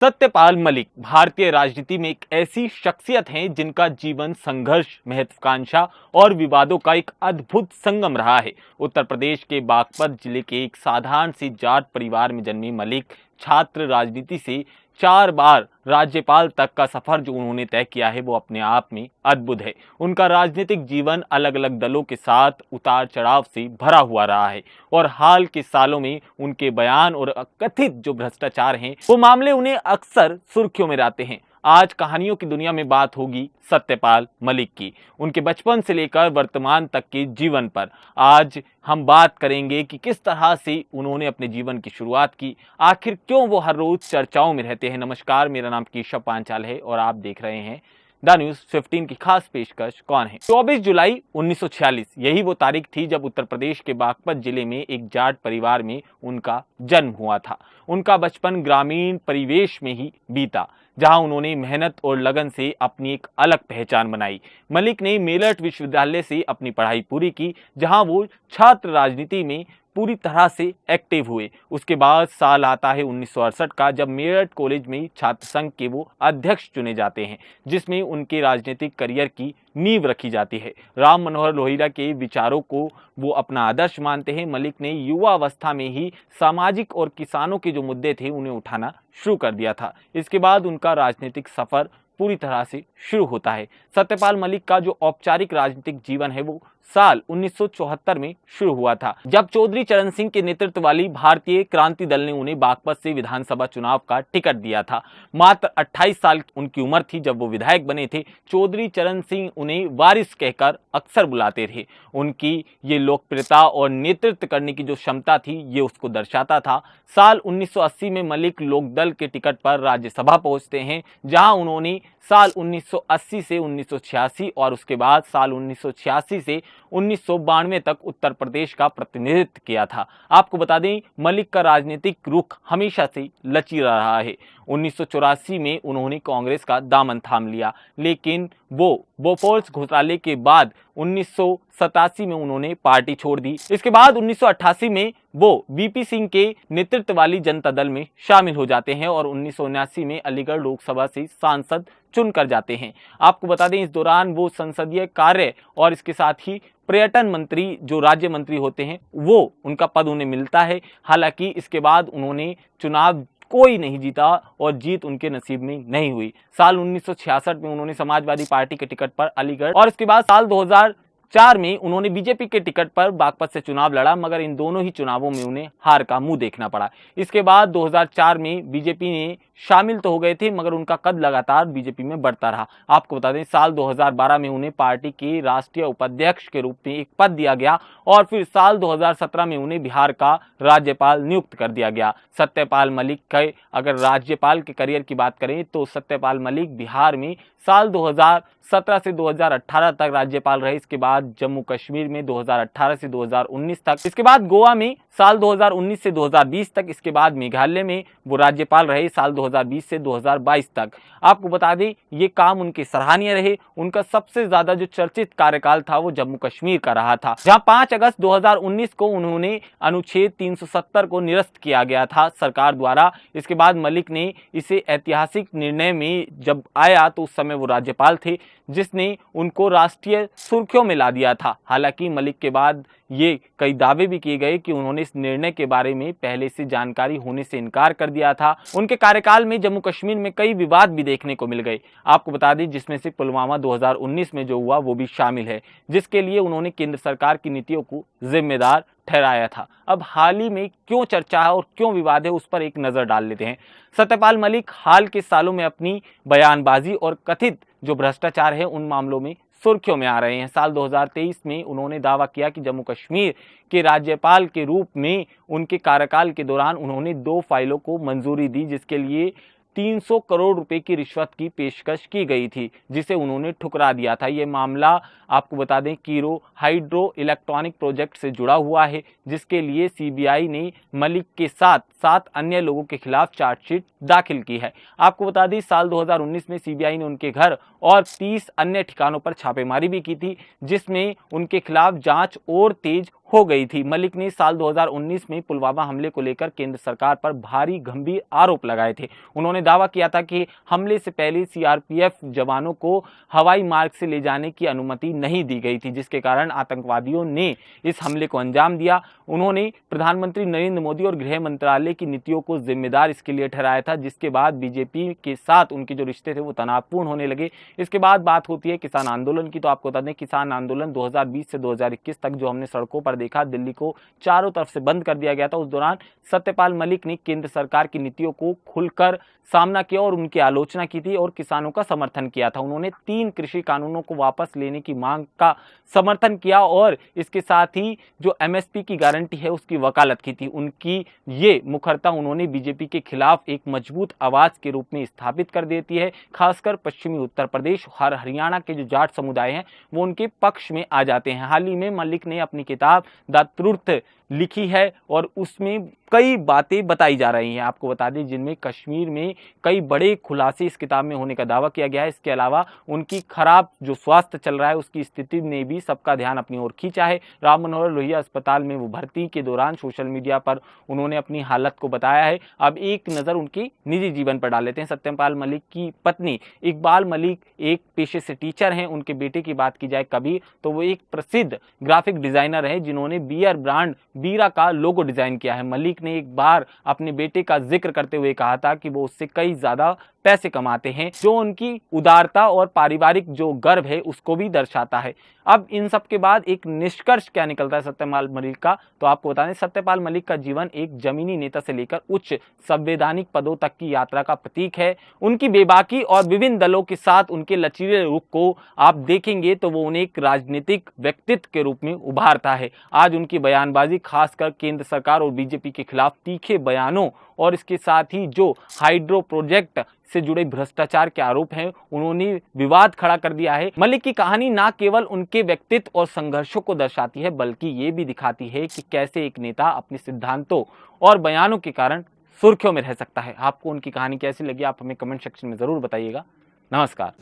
सत्यपाल मलिक भारतीय राजनीति में एक ऐसी शख्सियत हैं जिनका जीवन संघर्ष, महत्वाकांक्षा और विवादों का एक अद्भुत संगम रहा है। उत्तर प्रदेश के बागपत जिले के एक साधारण सी जाट परिवार में जन्मे मलिक छात्र राजनीति से 4 बार राज्यपाल तक का सफर जो उन्होंने तय किया है वो अपने आप में अद्भुत है। उनका राजनीतिक जीवन अलग अलग दलों के साथ उतार चढ़ाव से भरा हुआ रहा है और हाल के सालों में उनके बयान और कथित जो भ्रष्टाचार हैं वो मामले उन्हें अक्सर सुर्खियों में लाते हैं। आज कहानियों की दुनिया में बात होगी सत्यपाल मलिक की, उनके बचपन से लेकर वर्तमान तक के जीवन पर। आज हम बात करेंगे कि किस तरह से उन्होंने अपने जीवन की शुरुआत की, आखिर क्यों वो हर रोज चर्चाओं में रहते हैं। नमस्कार, मेरा नाम केशव पांचाल है और आप देख रहे हैं द न्यूज 15 की खास पेशकश कौन है। 24 जुलाई 1946 यही वो तारीख थी जब उत्तर प्रदेश के बागपत जिले में एक जाट परिवार में उनका जन्म हुआ था। उनका बचपन ग्रामीण परिवेश में ही बीता, जहां उन्होंने मेहनत और लगन से अपनी एक अलग पहचान बनाई। मलिक ने मेरठ विश्वविद्यालय से अपनी पढ़ाई पूरी की, जहां वो छात्र राजनीति में पूरी तरह से एक्टिव हुए। उसके बाद साल आता है 1968 का, जब मेरठ कॉलेज में छात्र संघ के वो अध्यक्ष चुने जाते हैं, जिसमें उनके राजनीतिक करियर की नींव रखी जाती है। राम मनोहर लोहिया के विचारों को वो अपना आदर्श मानते हैं। मलिक ने युवा अवस्था में ही सामाजिक और किसानों के जो मुद्दे थे उन्हें उठाना शुरू कर दिया था। इसके बाद उनका राजनीतिक सफर पूरी तरह से शुरू होता है। सत्यपाल मलिक का जो औपचारिक राजनीतिक जीवन है वो साल 1974 में शुरू हुआ था, जब चौधरी चरण सिंह के नेतृत्व वाली भारतीय क्रांति दल ने उन्हें बागपत से विधानसभा चुनाव का टिकट दिया था। मात्र 28 साल उनकी उम्र थी जब वो विधायक बने थे। चौधरी चरण सिंह उन्हें वारिस कहकर अक्सर बुलाते थे। उनकी ये लोकप्रियता और नेतृत्व करने की जो क्षमता थी ये उसको दर्शाता था। साल 1980 में मलिक लोकदल के टिकट पर राज्यसभा पहुंचते हैं, जहां उन्होंने साल 1980 से 1986 और उसके बाद साल 1986 से 1992 तक उत्तर प्रदेश का प्रतिनिधित्व किया था। आपको बता दें, मलिक का राजनीतिक रुख हमेशा से लचीला रहा है। 1984 में उन्होंने कांग्रेस का दामन थाम लिया, लेकिन वो बोफोर्स घोटाले के बाद 1987 में उन्होंने पार्टी छोड़ दी। इसके बाद 1988 में वो वीपी सिंह के नेतृत्व वाली जनता दल में शामिल हो जाते हैं और 1979 में अलीगढ़ लोकसभा से सांसद चुनकर जाते हैं। आपको बता दें, इस दौरान वो संसदीय कार्य और इसके साथ ही पर्यटन मंत्री जो राज्य मंत्री होते हैं वो उनका पद उन्हें मिलता है। हालांकि इसके बाद उन्होंने चुनाव कोई नहीं जीता और जीत उनके नसीब में नहीं हुई। साल 1966 में उन्होंने समाजवादी पार्टी के टिकट पर अलीगढ़ और इसके बाद साल 2004 में उन्होंने बीजेपी के टिकट पर बागपत से चुनाव लड़ा, मगर इन दोनों ही चुनावों में उन्हें हार का मुंह देखना पड़ा। इसके बाद 2004 में बीजेपी में शामिल तो हो गए थे, मगर उनका कद लगातार बीजेपी में बढ़ता रहा। आपको बता दें, साल 2012 में उन्हें पार्टी के राष्ट्रीय उपाध्यक्ष के रूप में एक पद दिया गया और फिर साल 2017 में उन्हें बिहार का राज्यपाल नियुक्त कर दिया गया। सत्यपाल मलिक के अगर राज्यपाल के करियर की बात करें तो सत्यपाल मलिक बिहार में साल 2017 से 2018 तक राज्यपाल रहे। इसके बाद जम्मू कश्मीर में 2018 से 2019 तक, इसके बाद गोवा में साल 2019 से 2020 तक, इसके बाद मेघालय में वो राज्यपाल रहे साल 2020 से 2022 तक। आपको बता दें, ये काम उनके सराहनीय रहे। उनका सबसे ज्यादा जो चर्चित कार्यकाल था वो जम्मू कश्मीर का रहा था, जहां 5 अगस्त 2019 को उन्होंने अनुच्छेद 370 को निरस्त किया गया था सरकार द्वारा। इसके बाद मलिक ने इसे ऐतिहासिक निर्णय में जब आया तो उस समय वो राज्यपाल थे, जिसने उनको राष्ट्रीय सुर्खियों में ला दिया था। हालांकि मलिक के बाद ये कई दावे भी किए गए कि उन्होंने इस निर्णय के बारे में पहले से जानकारी होने से इनकार कर दिया था। उनके कार्यकाल में जम्मू कश्मीर में कई विवाद भी देखने को मिल गए। आपको बता दें, जिसमें से पुलवामा 2019 में जो हुआ वो भी शामिल है, जिसके लिए उन्होंने केंद्र सरकार की नीतियों को जिम्मेदार ठहराया था। अब हाल ही में क्यों चर्चा है और क्यों विवाद है उस पर एक नजर डाल लेते हैं। सत्यपाल मलिक हाल के सालों में अपनी बयानबाजी और कथित जो भ्रष्टाचार है उन मामलों में सुर्खियों में आ रहे हैं। साल 2023 में उन्होंने दावा किया कि जम्मू कश्मीर के राज्यपाल के रूप में उनके कार्यकाल के दौरान उन्होंने 2 फाइलों को मंजूरी दी, जिसके लिए 300 करोड़ रुपए की रिश्वत की पेशकश की गई थी, जिसे उन्होंने ठुकरा दिया था। ये मामला आपको बता दें कीरो हाइड्रो इलेक्ट्रॉनिक प्रोजेक्ट से जुड़ा हुआ है, जिसके लिए सीबीआई ने मलिक के साथ 7 अन्य लोगों के खिलाफ चार्जशीट दाखिल की है। आपको बता दें, साल 2019 में सीबीआई ने उनके घर और 30 अन्य ठिकानों पर छापेमारी भी की थी, जिसमें उनके खिलाफ जांच और तेज हो गई थी। मलिक ने साल 2019 में पुलवामा हमले को लेकर केंद्र सरकार पर भारी गंभीर आरोप लगाए थे। उन्होंने दावा किया था कि हमले से पहले सीआरपीएफ जवानों को हवाई मार्ग से ले जाने की अनुमति नहीं दी गई थी, जिसके कारण आतंकवादियों ने इस हमले को अंजाम दिया। उन्होंने प्रधानमंत्री नरेंद्र मोदी और गृह मंत्रालय की नीतियों को जिम्मेदार इसके लिए ठहराया था, जिसके बाद बीजेपी के साथ उनके जो रिश्ते थे वो तनावपूर्ण होने लगे। इसके बाद बात होती है किसान आंदोलन की। तो आपको बता दें, किसान आंदोलन 2020 से 2021 तक जो हमने सड़कों पर देखा, दिल्ली को चारों तरफ से बंद कर दिया गया था। उस दौरान सत्यपाल मलिक ने केंद्र सरकार की नीतियों को खुलकर सामना किया और उनकी आलोचना की थी और किसानों का समर्थन किया था। उन्होंने 3 कृषि कानूनों को वापस लेने की मांग का समर्थन किया और इसके साथ ही जो एमएसपी की गारंटी है उसकी वकालत की थी। उनकी ये मुखरता उन्होंने बीजेपी के खिलाफ एक मजबूत आवाज के रूप में स्थापित कर देती है। खासकर पश्चिमी उत्तर प्रदेश और हरियाणा के जो जाट समुदाय हैं वो उनके पक्ष में आ जाते हैं। हाल ही में मलिक ने अपनी किताब द ट्रुथ लिखी है और उसमें कई बातें बताई जा रही हैं। आपको बता दें, जिनमें कश्मीर में कई बड़े खुलासे इस किताब में होने का दावा किया गया है। इसके अलावा उनकी खराब जो स्वास्थ्य चल रहा है उसकी स्थिति ने भी सबका ध्यान अपनी ओर खींचा है। राम मनोहर लोहिया अस्पताल में वो भर्ती के दौरान सोशल मीडिया पर उन्होंने अपनी हालत को बताया है। अब एक नज़र उनकी निजी जीवन पर डाल लेते हैं। सत्यपाल मलिक की पत्नी इकबाल मलिक एक पेशे से टीचर हैं। उनके बेटे की बात की जाए कबीर, तो वो एक प्रसिद्ध ग्राफिक डिजाइनर है जिन्होंने बियर ब्रांड बीरा का लोगो डिजाइन किया है। मलिक ने एक बार अपने बेटे का जिक्र करते हुए कहा था कि वो उससे कई ज्यादा पैसे कमाते हैं, जो उनकी उदारता और पारिवारिक जो गर्व है उसको भी दर्शाता है। अब इन सब के बाद एक निष्कर्ष क्या निकलता है सत्यपाल मलिक का, तो आपको बता दें, सत्यपाल मलिक का जीवन एक जमीनी नेता से लेकर उच्च संवैधानिक पदों तक की यात्रा का प्रतीक है। उनकी बेबाकी और विभिन्न दलों के साथ उनके लचीले रुख को आप देखेंगे तो वो उन्हें एक राजनीतिक व्यक्तित्व के रूप में उभारता है। आज उनकी बयानबाजी खासकर केंद्र सरकार और बीजेपी के खिलाफ तीखे बयानों और इसके साथ ही जो हाइड्रो प्रोजेक्ट से जुड़े भ्रष्टाचार के आरोप हैं, उन्होंने विवाद खड़ा कर दिया है। मलिक की कहानी ना केवल उनके व्यक्तित्व और संघर्षों को दर्शाती है, बल्कि ये भी दिखाती है कि कैसे एक नेता अपने सिद्धांतों और बयानों के कारण सुर्खियों में रह सकता है। आपको उनकी कहानी कैसी लगी, आप हमें कमेंट सेक्शन में जरूर बताइएगा। नमस्कार।